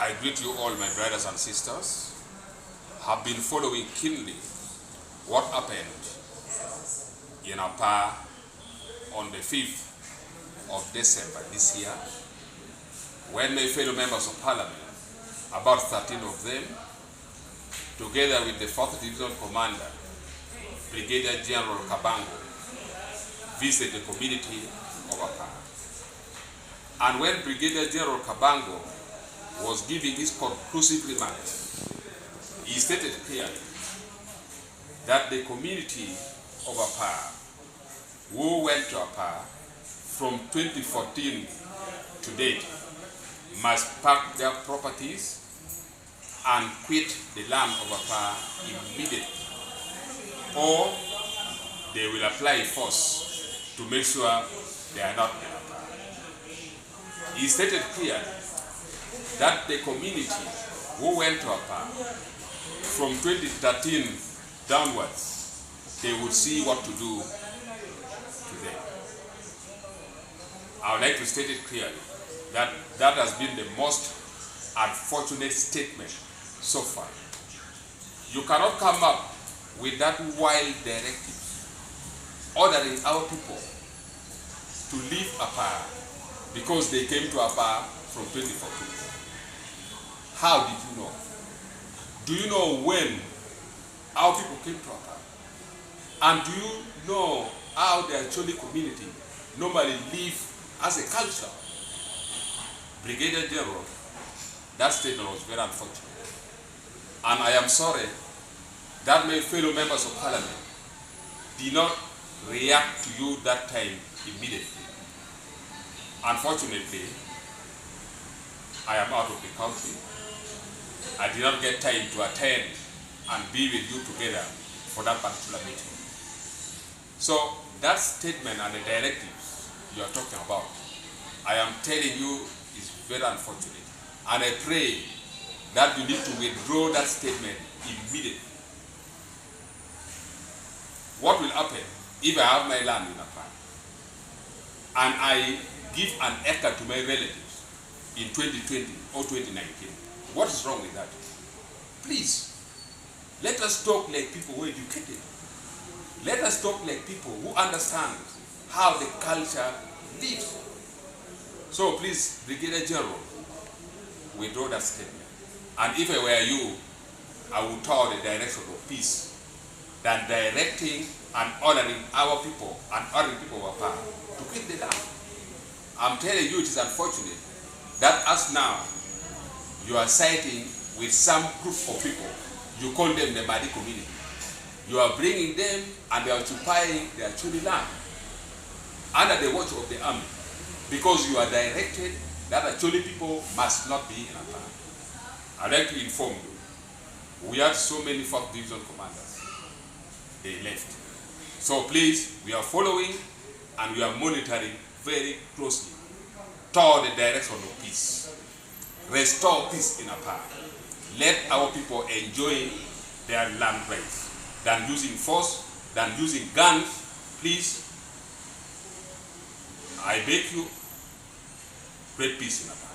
I greet you all, my brothers and sisters. Have been following keenly what happened in Apaa on the 5th of December this year, when my fellow members of parliament, about 13 of them, together with the 4th Division Commander, Brigadier General Kabango, visited the community of Apaa. And when Brigadier General Kabango was giving his conclusive remarks, he stated clearly that the community of Apaa, who went to Apaa from 2014 to date, must pack their properties and quit the land of Apaa immediately, or they will apply force to make sure they are not in Apaa. He stated clearly that the community who went to Apaa from 2013 downwards, they would see what to do to them. I would like to state it clearly that that has been the most unfortunate statement so far. You cannot come up with that wild directive ordering our people to leave Apaa because they came to Apaa from 2014. How did you know? Do you know when our people came to Apaa? And do you know how the Acoli community normally live as a culture? Brigadier General, that statement was very unfortunate. And I am sorry that my fellow members of parliament did not react to you that time immediately. Unfortunately, I am out of the country. I did not get time to attend and be with you together for that particular meeting. So that statement and the directives you are talking about, I am telling you, is very unfortunate. And I pray that you need to withdraw that statement immediately. What will happen if I have my land in Apaa and I give an acre to my relatives in 2020 or 2019? What is wrong with that? Please, let us talk like people who are educated. Let us talk like people who understand how the culture lives. So please, Brigadier General, withdraw that statement. And if I were you, I would follow the direction of peace than directing and honoring our people and honoring people of Apaa to quit the land. I'm telling you, it is unfortunate that as now, you are siding with some group of people. You call them the Madi community. You are bringing them and they are occupying their Acoli land under the watch of the army, because you are directed that Acoli people must not be in Apaa. I'd like to inform you, we had so many 4th Division commanders. They left. So please, we are following and we are monitoring very closely toward the direction of peace. Restore peace in Apaa. Let our people enjoy their land rights than using force, than using guns. Please, I beg you, create peace in Apaa.